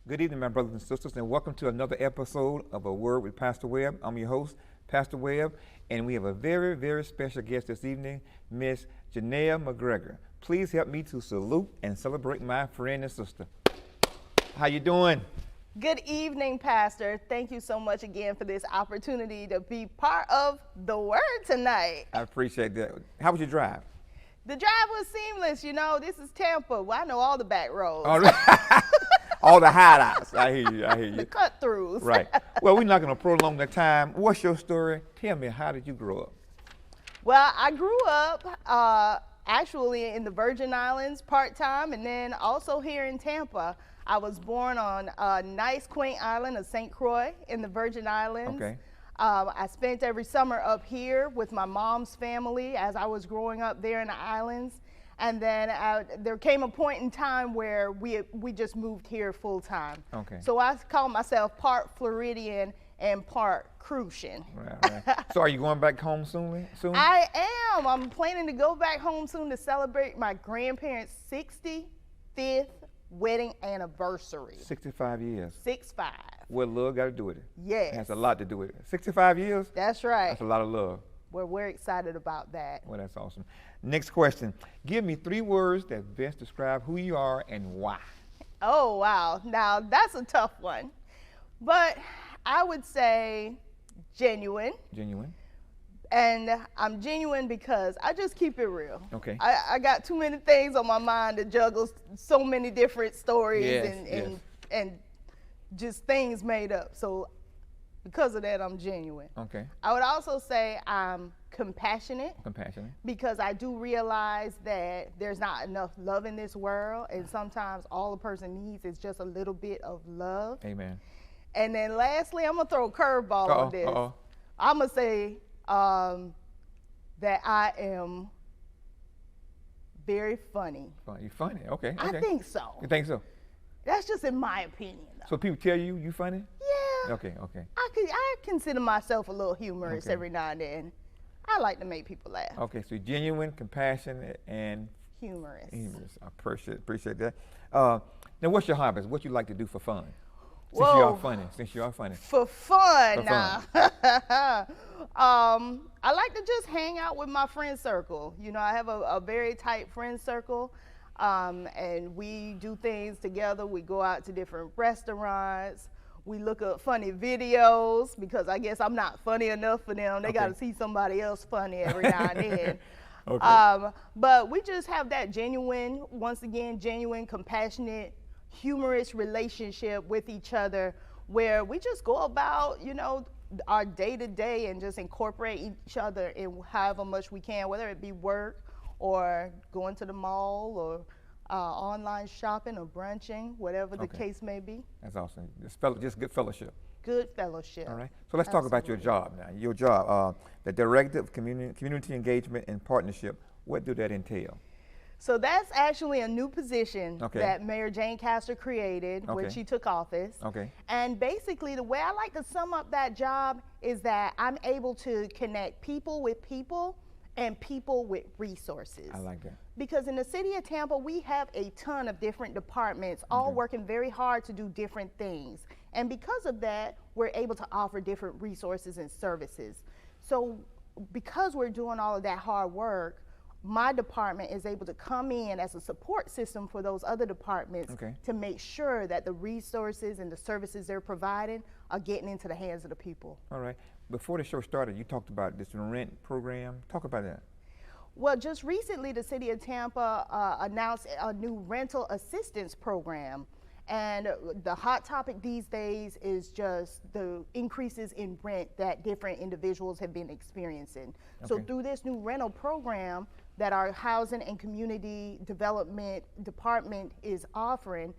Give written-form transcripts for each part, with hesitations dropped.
Good evening, my brothers and sisters, and welcome to another episode of A Word with Pastor Webb. I'm your host, Pastor Webb, and we have a very, very special guest this evening, Miss Janelle McGregor. Please help me to salute and celebrate my friend and sister. How you doing? Good evening, Pastor. Thank you so much again for this opportunity to be part of the Word tonight. I appreciate that. How was your drive? The drive was seamless. You know, this is Tampa. Well, I know all the back roads. All right. All the hideouts. I hear you. I hear you. The cut-throughs. Right. Well, we're not going to prolong the time. What's your story? Tell me, how did you grow up? Well, I grew up actually in the Virgin Islands part-time, and then also here in Tampa. I was born on a nice, quaint island of St. Croix in the Virgin Islands. Okay. I spent every summer up here with my mom's family as I was growing up there in the islands. And then there came a point in time where we just moved here full time. Okay. So I call myself part Floridian and part Crucian. Right. So are you going back home soon? I am. I'm planning to go back home soon to celebrate my grandparents' 65th wedding anniversary. 65 years. 65. What love got to do with it? Yes. It has a lot to do with it. 65 years? That's right. That's a lot of love. We're excited about that. Well, that's awesome. Next question. Give me 3 words that best describe who you are and why. Oh, wow. Now, that's a tough one. But I would say genuine. Genuine. And I'm genuine because I just keep it real. Okay. I got too many things on my mind to juggle so many different stories and just things made up. So because of that, I'm genuine. Okay. I would also say I'm compassionate. Compassionate. Because I do realize that there's not enough love in this world, and sometimes all a person needs is just a little bit of love. Amen. And then lastly, I'm gonna throw a curveball on this. I'm gonna say that I am very funny. You're funny. Okay. I think so. You think so? That's just in my opinion, though. So people tell you funny? Yeah. Okay. I consider myself a little humorous Okay. every now and then. I like to make people laugh. Okay. So genuine, compassionate, and Humorous. I appreciate that. Now, what's your hobbies? What you like to do for fun? Since Whoa. you are funny. For fun For now. I like to just hang out with my friend circle. You know, I have a very tight friend circle, and we do things together. We go out to different restaurants. We look up funny videos because I guess I'm not funny enough for them. They got to see somebody else funny every now and then. Okay. But we just have that genuine, compassionate, humorous relationship with each other where we just go about, you know, our day-to-day and just incorporate each other in however much we can, whether it be work or going to the mall or online shopping or brunching, whatever the case may be. That's awesome. Just good fellowship. Good fellowship. All right. So let's talk about your job now. Your job, the Director of Community Engagement and Partnership. What do that entail? So that's actually a new position that Mayor Jane Castor created when she took office. Okay. And basically the way I like to sum up that job is that I'm able to connect people with people and people with resources. I like that. Because in the city of Tampa, we have a ton of different departments, all working very hard to do different things. And because of that, we're able to offer different resources and services. So because we're doing all of that hard work, my department is able to come in as a support system for those other departments to make sure that the resources and the services they're providing are getting into the hands of the people. All right. Before the show started, you talked about this rent program. Talk about that. Well, just recently, the City of Tampa announced a new rental assistance program. And the hot topic these days is just the increases in rent that different individuals have been experiencing. So through this new rental program that our Housing and Community Development Department is offering,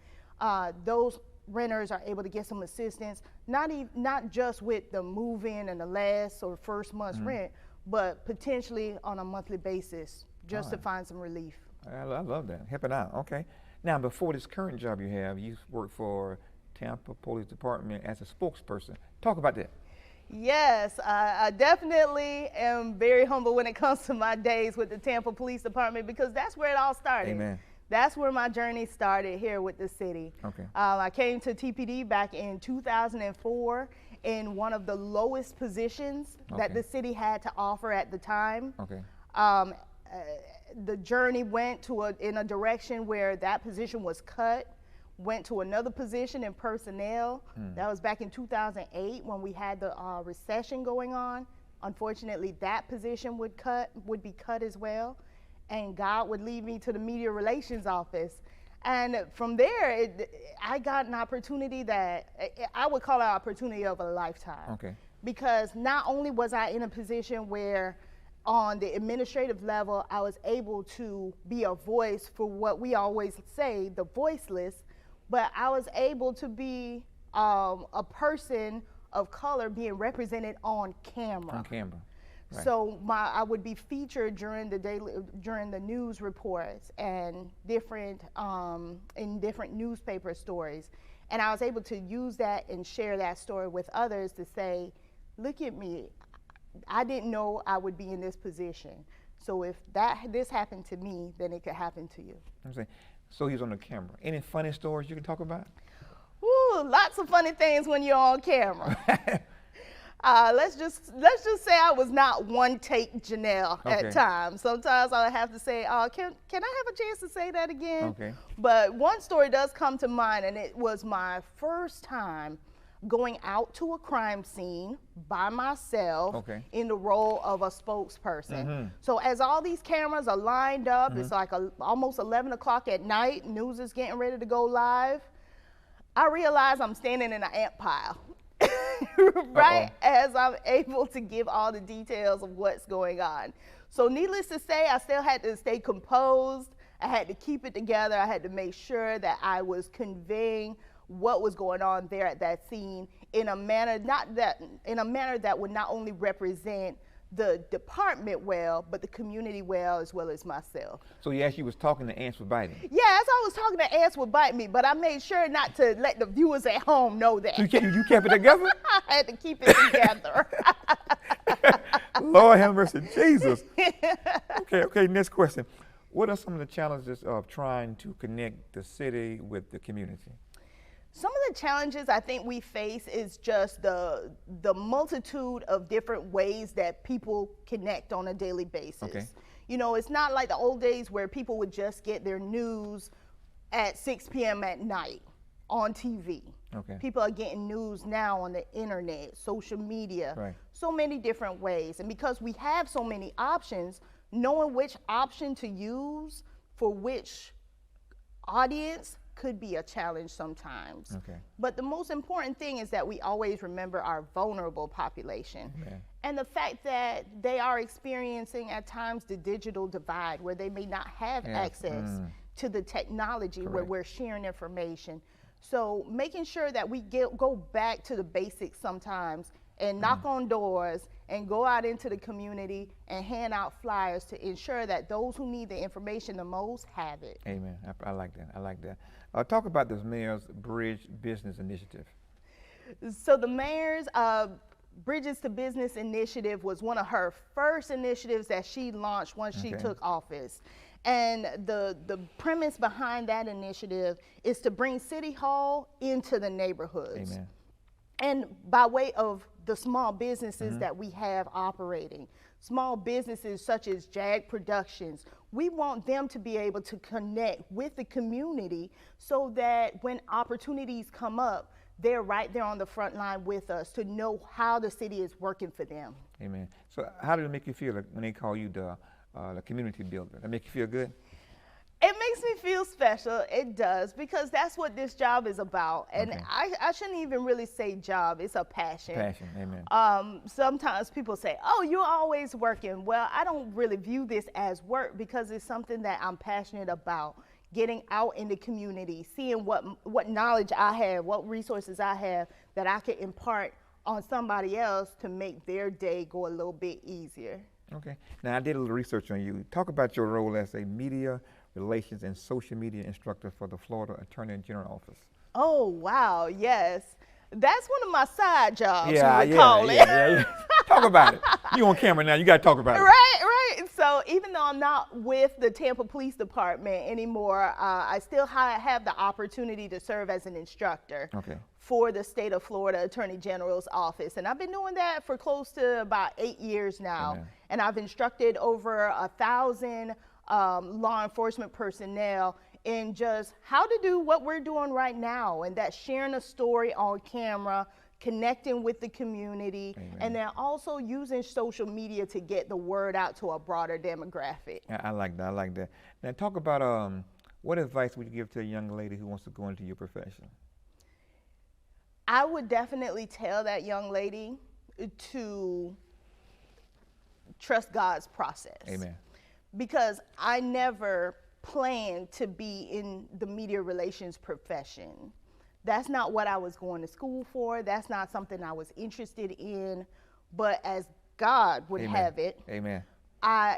those renters are able to get some assistance, not just with the move-in and the last or first month's rent, but potentially on a monthly basis, just to find some relief. I love that. Helping out. Okay. Now, before this current job you have, you worked for Tampa Police Department as a spokesperson. Talk about that. Yes, I definitely am very humble when it comes to my days with the Tampa Police Department because that's where it all started. Amen. that's where my journey started here with the city. Okay. I came to TPD back in 2004 in one of the lowest positions that the city had to offer at the time. Okay. The journey went in a direction where that position was cut, went to another position in personnel. That was back in 2008 when we had the recession going on. Unfortunately, that position would be cut as well, and God would lead me to the media relations office. And from there, I got an opportunity that I would call an opportunity of a lifetime. Okay. Because not only was I in a position where on the administrative level, I was able to be a voice for what we always say, the voiceless, but I was able to be a person of color being represented on camera. On camera. Right. So I would be featured during the news reports and in different newspaper stories, and I was able to use that and share that story with others to say, look at me, I didn't know I would be in this position. So if this happened to me, then it could happen to you. I'm saying, so he's on the camera. Any funny stories you can talk about? Ooh, lots of funny things when you're on camera. Let's just say I was not one take Janelle at times. Sometimes I would have to say, can I have a chance to say that again? Okay. But one story does come to mind, and it was my first time going out to a crime scene by myself in the role of a spokesperson. So as all these cameras are lined up, it's like almost 11 o'clock at night, news is getting ready to go live, I realize I'm standing in an ant pile. Right as I'm able to give all the details of what's going on. So needless to say, I still had to stay composed. I had to keep it together. I had to make sure that I was conveying what was going on there at that scene in a manner that would not only represent the department well, but the community well, as well as myself. So you actually was talking to ants were biting? Yeah, as I was talking to ants would bite me, but I made sure not to let the viewers at home know that. You kept it together? I had to keep it together. Lord have mercy, Jesus. Okay, next question. What are some of the challenges of trying to connect the city with the community? Some of the challenges I think we face is just the multitude of different ways that people connect on a daily basis. Okay. You know, it's not like the old days where people would just get their news at 6 p.m. at night on TV. Okay. People are getting news now on the internet, social media, so many different ways. And because we have so many options, knowing which option to use for which audience could be a challenge sometimes. Okay. But the most important thing is that we always remember our vulnerable population. And the fact that they are experiencing at times the digital divide where they may not have access to the technology where we're sharing information. So making sure that we go back to the basics sometimes and knock on doors and go out into the community and hand out flyers to ensure that those who need the information the most have it. Amen. I like that. Talk about this Mayor's Bridge Business Initiative. So the Mayor's Bridges to Business Initiative was one of her first initiatives that she launched once she took office. And the premise behind that initiative is to bring City Hall into the neighborhoods. Amen. And by way of the small businesses that we have operating, small businesses such as JAG Productions, we want them to be able to connect with the community so that when opportunities come up, they're right there on the front line with us to know how the city is working for them. Amen. So how did it make you feel when they call you the community builder? That make you feel good? It makes me feel special. It does, because that's what this job is about. And I shouldn't even really say job. It's a passion. Passion, amen. Sometimes people say, oh, you're always working. Well, I don't really view this as work because it's something that I'm passionate about. Getting out in the community, seeing what knowledge I have, what resources I have that I can impart on somebody else to make their day go a little bit easier. Okay. Now, I did a little research on you. Talk about your role as a media relations and social media instructor for the Florida Attorney General Office. Oh, wow, yes. That's one of my side jobs, you would call it. Yeah. Talk about it. You on camera now, you got to talk about it. Right. So So even though I'm not with the Tampa Police Department anymore, I still have the opportunity to serve as an instructor for the state of Florida Attorney General's office. And I've been doing that for close to about 8 years now. Amen. And I've instructed over 1,000 law enforcement personnel in just how to do what we're doing right now, and that's sharing a story on camera, connecting with the community, Amen. and then also using social media to get the word out to a broader demographic. I like that. I like that. Now, talk about what advice would you give to a young lady who wants to go into your profession? I would definitely tell that young lady to trust God's process. Amen. Because I never planned to be in the media relations profession. That's not what I was going to school for. That's not something I was interested in. But as God would Amen. have it, Amen.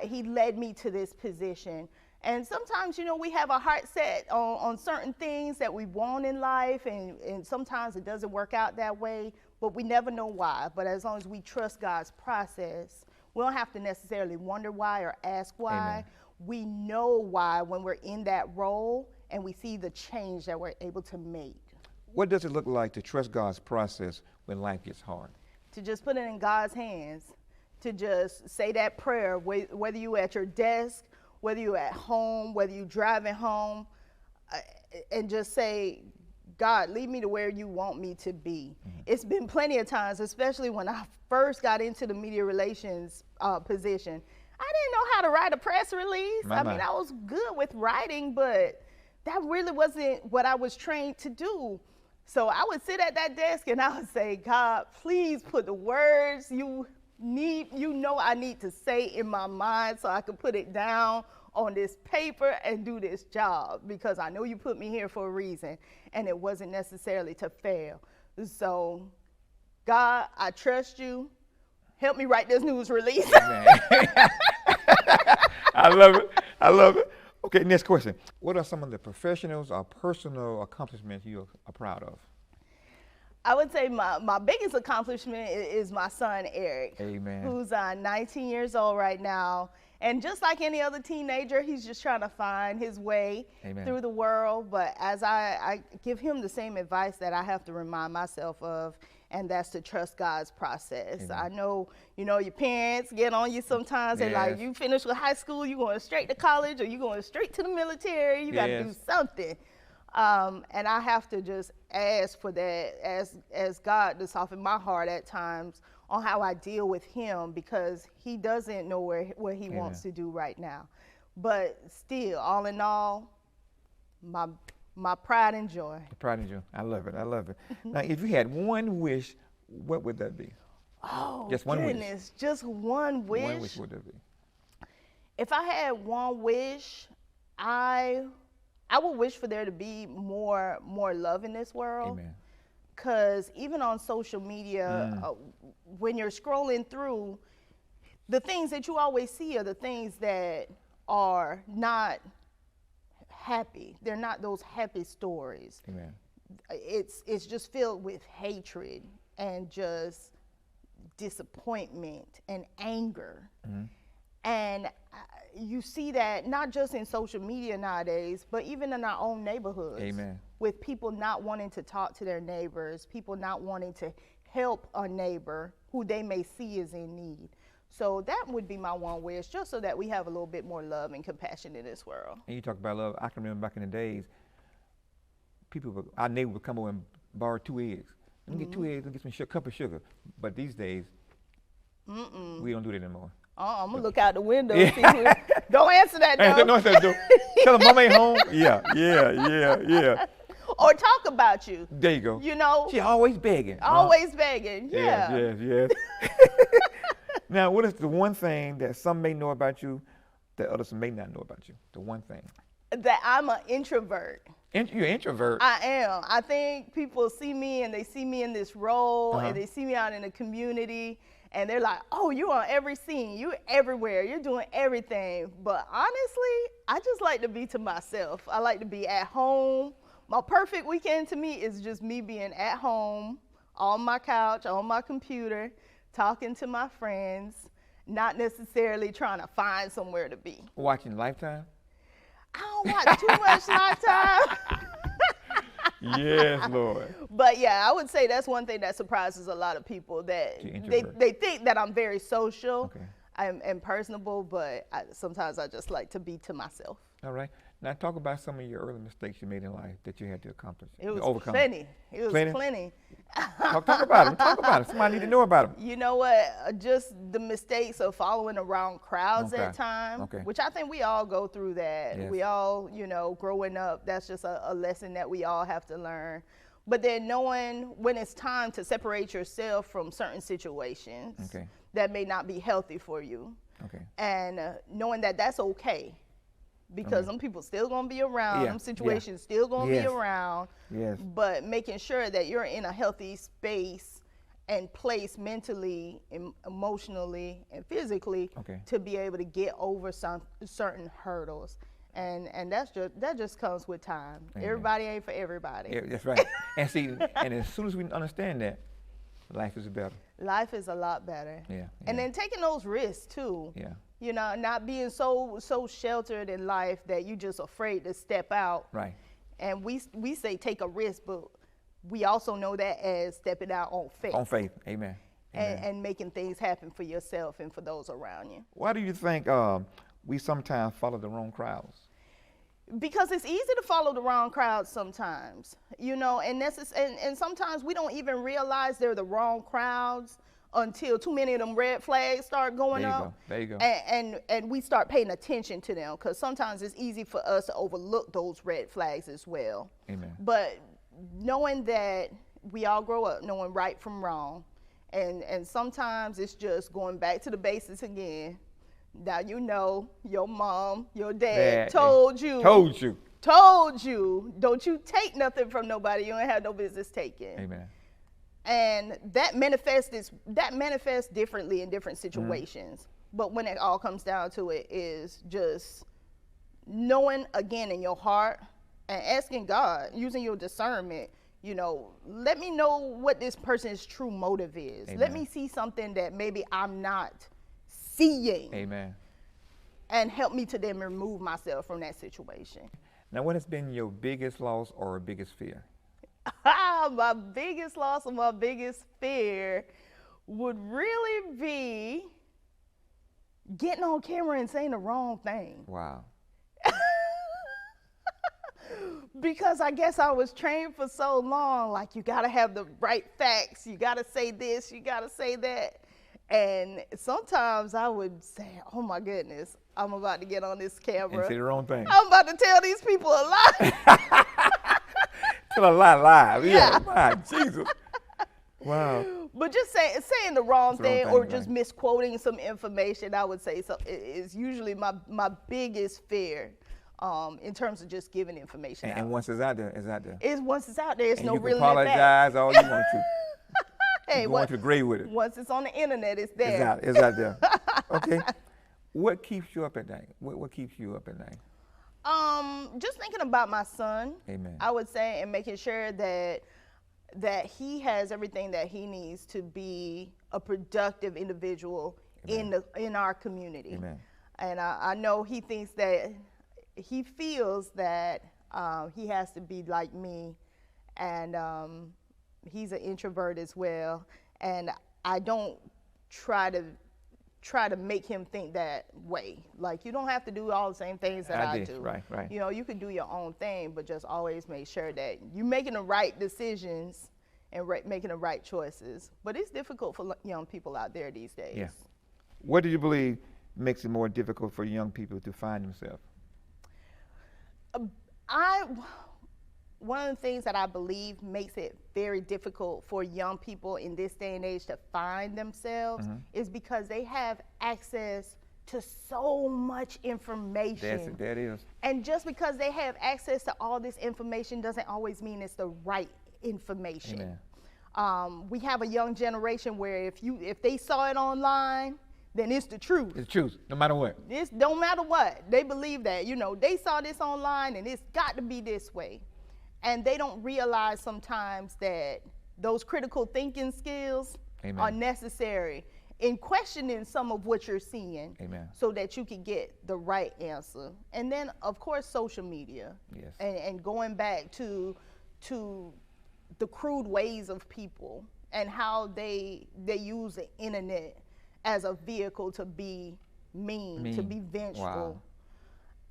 He led me to this position. And sometimes, we have a heart set on certain things that we want in life, and sometimes it doesn't work out that way, but we never know why. But as long as we trust God's process, we don't have to necessarily wonder why or ask why. Amen. We know why when we're in that role, and we see the change that we're able to make. What does it look like to trust God's process when life gets hard? To just put it in God's hands, to just say that prayer, whether you're at your desk, whether you're at home, whether you're driving home, and just say, God, lead me to where you want me to be. Mm-hmm. It's been plenty of times, especially when I first got into the media relations position, I didn't know how to write a press release. I mean, I was good with writing, but that really wasn't what I was trained to do. So I would sit at that desk and I would say, God, please put the words I need to say in my mind so I can put it down on this paper and do this job, because I know you put me here for a reason, and it wasn't necessarily to fail. So, God, I trust you. Help me write this news release. I love it. I love it. Okay, next question. What are some of the professional or personal accomplishments you are proud of? I would say my biggest accomplishment is my son, Eric. Amen. Who's 19 years old right now. And just like any other teenager, he's just trying to find his way Amen. Through the world. But as I give him the same advice that I have to remind myself of, and that's to trust God's process. Amen. I know, your parents get on you sometimes. They're like, you finish with high school, you going straight to college, or you going straight to the military. You got to do something. And I have to just ask for that, as God to soften my heart at times on how I deal with him, because he doesn't know what he wants to do right now. But still, all in all, my pride and joy. Pride and joy. I love it. I love it. Now, if you had one wish, what would that be? Oh, just one goodness, wish. Just one wish. One wish would that be? If I had one wish, I would wish for there to be more love in this world. Amen. Because even on social media, when you're scrolling through, the things that you always see are the things that are not happy. They're not those happy stories. Amen. It's just filled with hatred and just disappointment and anger. Mm-hmm. And you see that not just in social media nowadays, but even in our own neighborhoods. Amen. With people not wanting to talk to their neighbors, people not wanting to help a neighbor who they may see is in need. So that would be my one wish, just so that we have a little bit more love and compassion in this world. And you talk about love. I can remember back in the days, our neighbor would come over and borrow 2 eggs. Let me get 2 eggs and get some cup of sugar. But these days, we don't do that anymore. I'm going to look out the window and see who. Don't answer that door. Don't answer that door. Tell them mom ain't home. Yeah. Or talk about you. There you go. She always begging. Always begging, yeah. Yes. Now, what is the one thing that some may know about you that others may not know about you? The one thing. That I'm an introvert. You're an introvert? I am. I think people see me and they see me in this role and they see me out in the community and they're like, oh, you're on every scene. You're everywhere. You're doing everything. But honestly, I just like to be to myself. I like to be at home. My perfect weekend to me is just me being at home, on my couch, on my computer, talking to my friends, not necessarily trying to find somewhere to be. Watching Lifetime? I don't watch too much Lifetime. Yes, Lord. But yeah, I would say that's one thing that surprises a lot of people, that they think that I'm very social and personable, but sometimes I just like to be to myself. All right. Now talk about some of your early mistakes you made in life that you had to accomplish. It was overcome. plenty. It was plenty. Talk about them. Talk about it. Somebody need to know about them. You know what? Just the mistakes of following around crowds at times, which I think we all go through that. Yes. We all, growing up, that's just a lesson that we all have to learn. But then knowing when it's time to separate yourself from certain situations that may not be healthy for you. And knowing that that's okay. Because them people still gonna be around, them situations still gonna be around. Yes. But making sure that you're in a healthy space and place mentally, emotionally, and physically to be able to get over some certain hurdles. And that just comes with time. Amen. Everybody ain't for everybody. Yeah, that's right. And see, and as soon as we understand that, life is better. Life is a lot better. Yeah. And then taking those risks too. Yeah. Not being so sheltered in life that you just afraid to step out. Right. And we say take a risk, but we also know that as stepping out on faith. On faith. Amen. And making things happen for yourself and for those around you. Why do you think we sometimes follow the wrong crowds? Because it's easy to follow the wrong crowd sometimes, and sometimes we don't even realize they're the wrong crowds until too many of them red flags start going up. There you go. And we start paying attention to them, because sometimes it's easy for us to overlook those red flags as well. Amen. But knowing that we all grow up knowing right from wrong, and sometimes it's just going back to the basics again. Now your mom, your dad told you, don't you take nothing from nobody you ain't have no business taking. Amen. And that manifests differently in different situations. But when it all comes down to it, is just knowing again in your heart and asking God, using your discernment, let me know what this person's true motive is. Amen. Let me see something that maybe I'm not seeing. Amen. And help me to then remove myself from that situation. Now, what has been your biggest loss or biggest fear? My biggest loss or my biggest fear would really be getting on camera and saying the wrong thing. Wow. Because I guess I was trained for so long, like you gotta have the right facts, you gotta say this, you gotta say that. And sometimes I would say, oh my goodness, I'm about to get on this camera. And say the wrong thing. I'm about to tell these people a lie. Tell a lie live. Yeah. My Jesus. Wow. But just saying the wrong thing or just misquoting some information, I would say is usually my biggest fear in terms of just giving information out. And once it's out there, it's out there. Once it's out there, it's and no you really can apologize all you want to. Hey, you want to agree with it. Once it's on the internet, it's there. It's out there. Okay. What keeps you up at night? What keeps you up at night? Just thinking about my son. Amen. I would say, and making sure that he has everything that he needs to be a productive individual in our community. Amen. And I know he thinks that he feels that he has to be like me, and he's an introvert as well. And I don't try to make him think that way. Like, you don't have to do all the same things that I do. Right. You can do your own thing, but just always make sure that you're making the right decisions and making the right choices. But it's difficult for young people out there these days. Yeah. What do you believe makes it more difficult for young people to find themselves? One of the things that I believe makes it very difficult for young people in this day and age to find themselves is because they have access to so much information. That is. And just because they have access to all this information doesn't always mean it's the right information. Amen. We have a young generation where if they saw it online, then it's the truth. It's the truth, no matter what. It's don't matter what. They believe that, they saw this online and it's got to be this way. And they don't realize sometimes that those critical thinking skills are necessary in questioning some of what you're seeing. Amen. So that you can get the right answer. And then, of course, social media. Yes. And going back to the crude ways of people and how they use the internet as a vehicle to be mean. To be vengeful. Wow.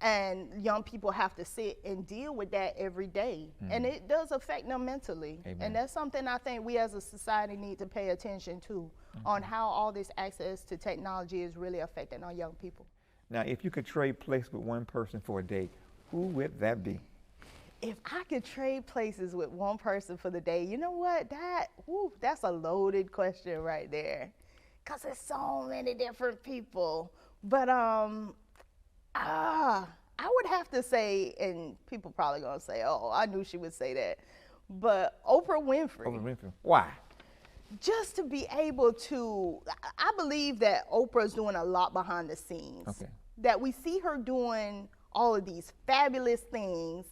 And young people have to sit and deal with that every day. And it does affect them mentally. Amen. And that's something I think we as a society need to pay attention to, on how all this access to technology is really affecting our young people. Now, if you could trade places with one person for a date, who would that be? If I could trade places with one person for the day, you know what? That's a loaded question right there. Because there's so many different people. But I would have to say, and people probably gonna say, oh, I knew she would say that, but Oprah Winfrey. Oprah Winfrey. Why? Just to be able to, I believe that Oprah's doing a lot behind the scenes. Okay. That we see her doing all of these fabulous things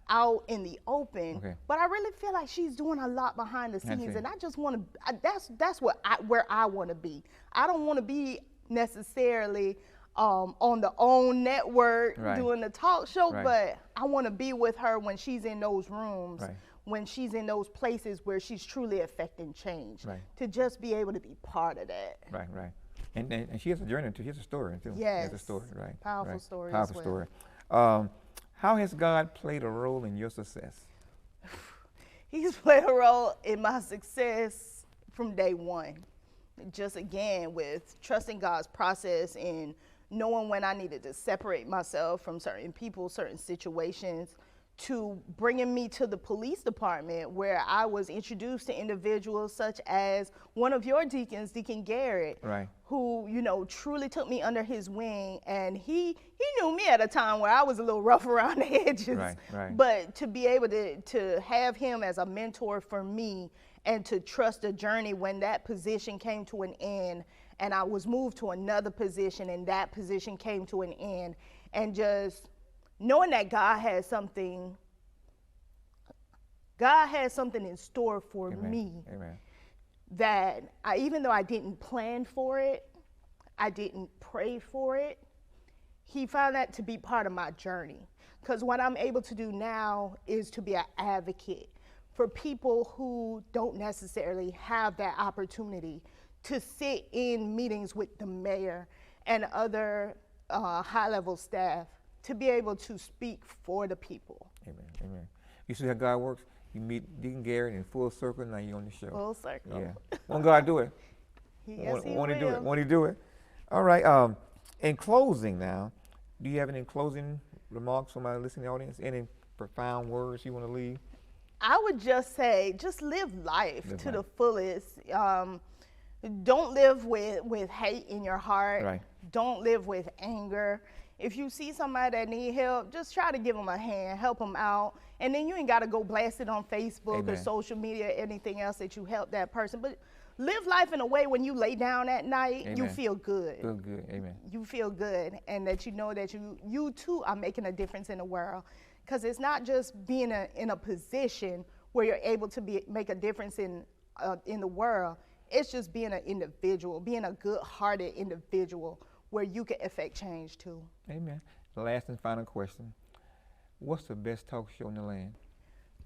out in the open, but I really feel like she's doing a lot behind the scenes, and I just want to, that's where I want to be. I don't want to be necessarily on the OWN network doing the talk show, but I want to be with her when she's in those rooms, when she's in those places where she's truly affecting change, to just be able to be part of that. Right. And she has a journey too. She has a story too. Yes. She has a story, right? Powerful story. Powerful as well. story. How has God played a role in your success? He's played a role in my success from day one. Just again, with trusting God's process and knowing when I needed to separate myself from certain people, certain situations, to bringing me to the police department, where I was introduced to individuals such as one of your deacons, Deacon Garrett, who, you know, truly took me under his wing. And he knew me at a time where I was a little rough around the edges. But to be able to have him as a mentor for me, and to trust the journey when that position came to an end, and I was moved to another position, and that position came to an end, and just knowing that God has something in store for me. Amen. That even though I didn't plan for it, I didn't pray for it, he found that to be part of my journey. Because what I'm able to do now is to be an advocate for people who don't necessarily have that opportunity to sit in meetings with the mayor and other high-level staff, to be able to speak for the people. Amen. You see how God works? You meet Deacon Garrett in full circle, now you're on the show. Full circle. Yeah. Won't God do it? Yes, he Won't will. he do it? Won't he do it? All right. In closing now, do you have any closing remarks for my listening audience? Any profound words you want to leave? I would just say, just live life to the fullest. Don't live with hate in your heart. Don't live with anger. If you see somebody that need help, just try to give them a hand, help them out. And then you ain't got to go blast it on Facebook or social media or anything else that you help that person. But live life in a way when you lay down at night, you feel good. Feel good. Amen. You feel good, and that you know that you too are making a difference in the world. Because it's not just being in a position where you're able to make a difference in the world. It's just being an individual, being a good-hearted individual where you can affect change too. Amen. The last and final question. What's the best talk show in the land?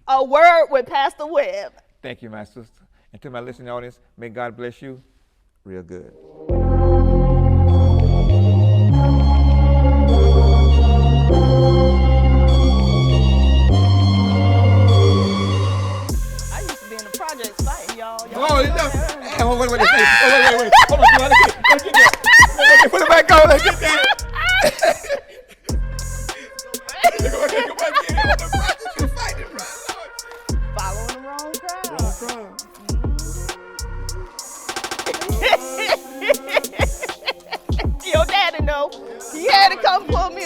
A Word with Pastor Webb. Thank you, my sister. And to my listening audience, may God bless you real good. I used to be in the projects fighting, y'all. Oh, no. Hey, wait. Hold on, let's get that. Let's put it back on. Let's get that. Following the wrong crowd. Your daddy know. He had to come pull me.